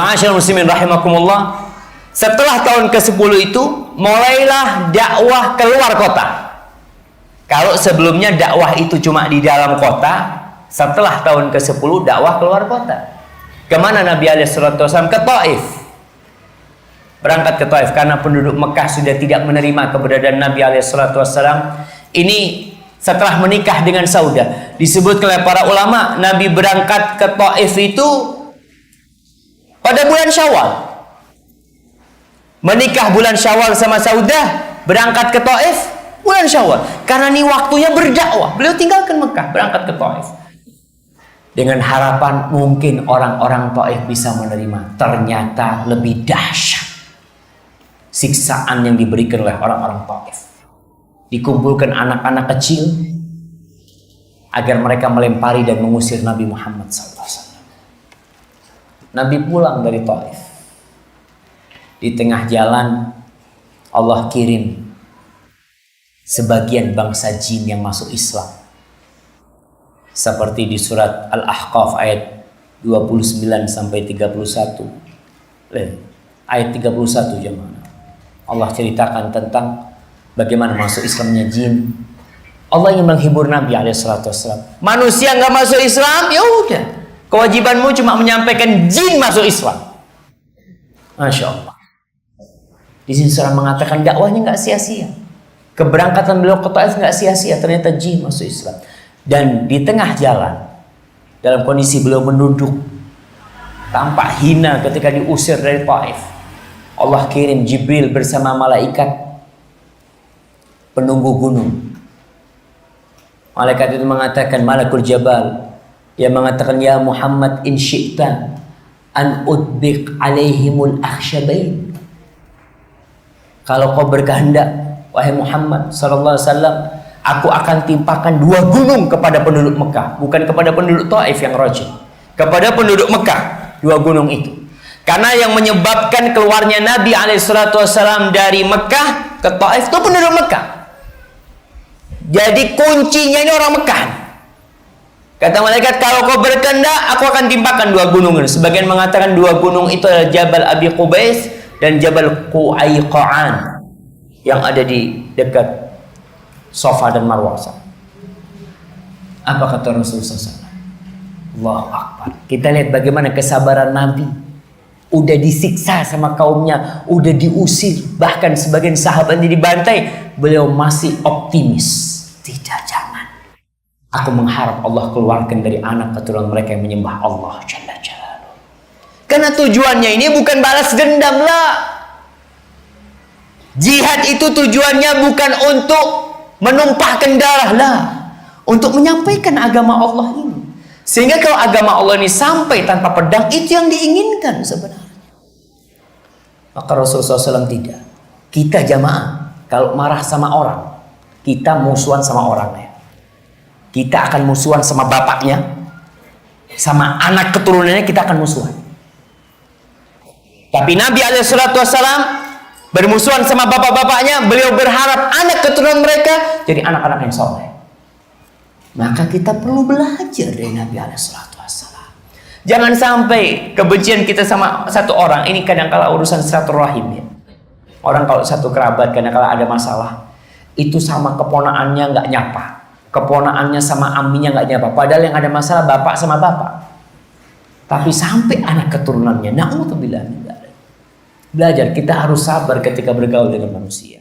Ma'asyiral muslimin rahimakumullah, setelah tahun ke-10 itu mulailah dakwah keluar kota. Kalau sebelumnya dakwah itu cuma di dalam kota, setelah tahun ke-10 dakwah keluar kota. Kemana Nabi SAW? Ke Taif. Berangkat ke Taif karena penduduk Mekah sudah tidak menerima keberadaan Nabi SAW. Ini setelah menikah dengan Saudah. Disebut oleh para ulama, Nabi berangkat ke Taif itu pada bulan Syawal. Menikah bulan Syawal sama Saudah, berangkat ke Taif bulan Syawal. Karena ini waktunya berdakwah. Beliau tinggalkan Mekah, berangkat ke Taif. Dengan harapan mungkin orang-orang Taif bisa menerima. Ternyata lebih dahsyat siksaan yang diberikan oleh orang-orang Taif. Dikumpulkan anak-anak kecil agar mereka melempari dan mengusir Nabi Muhammad SAW. Nabi pulang dari Taif. Di tengah jalan Allah kirim sebagian bangsa jin yang masuk Islam. Seperti di surat Al-Ahqaf ayat 29 sampai 31. Ayat 31 jemaah. Allah ceritakan tentang bagaimana masuk Islamnya jin. Allah ingin menghibur Nabi SAW. Manusia nggak masuk Islam, ya udah. Kewajibanmu cuma menyampaikan jin masuk Islam. Masya Allah. Di sini seorang mengatakan dakwahnya nggak sia-sia. Keberangkatan beliau ke Taif nggak sia-sia. Ternyata jin masuk Islam. Dan di tengah jalan, dalam kondisi beliau menunduk, tampak hina ketika diusir dari Taif, Allah kirim Jibril bersama malaikat penunggu gunung. Malaikat itu mengatakan, Malakul Jabal, dia mengatakan, ya Muhammad, in syi'ta an udbiq alaihimul akhsyabain. Kalau kau berkehendak, wahai Muhammad sallallahu alaihi wasallam, aku akan timpakan 2 gunung kepada penduduk Mekah, bukan kepada penduduk Taif yang rajin, kepada penduduk Mekah 2 gunung itu. Karena yang menyebabkan keluarnya Nabi SAW dari Mekah ke Taif itu penduduk Mekah. Jadi kuncinya ini orang Mekah. Kata malaikat, kalau kau berkehendak, aku akan timpakan 2 gunung. Sebagian mengatakan 2 gunung itu adalah Jabal Abi Qubais dan Jabal Qu'aiqa'an yang ada di dekat Safa dan Marwah. Apa kata Rasulullah SAW? Allahu Akbar. Kita lihat bagaimana kesabaran Nabi. Udah disiksa sama kaumnya, udah diusir, bahkan sebagian sahabatnya dibantai, beliau masih optimis. Tidak, jangan. Aku mengharap Allah keluarkan dari anak keturunan mereka yang menyembah Allah Jalla Jalaluhu. Karena tujuannya ini bukan balas dendam lah. Jihad itu tujuannya bukan untuk menumpahkan darah lah, untuk menyampaikan agama Allah ini. Sehingga kalau agama Allah ini sampai tanpa pedang, itu yang diinginkan sebenarnya. Maka Rasulullah SAW tidak. Kita jamaah, kalau marah sama orang, kita musuhan sama orangnya. Kita akan musuhan sama bapaknya, sama anak keturunannya kita akan musuhan. Tapi Nabi SAW bermusuhan sama bapak-bapaknya, beliau berharap anak keturunan mereka jadi anak-anak yang soleh. Maka kita perlu belajar dari Nabi SAW. Jangan sampai kebencian kita sama satu orang, ini kadang-kala urusan silaturahim ya. Orang kalau satu kerabat kadang-kala ada masalah, itu sama keponaannya nggak nyapa, keponaannya sama aminnya nggak nyapa. Padahal yang ada masalah bapak sama bapak. Tapi sampai anak keturunannya, na'udzubillah. Belajar, kita harus sabar ketika bergaul dengan manusia.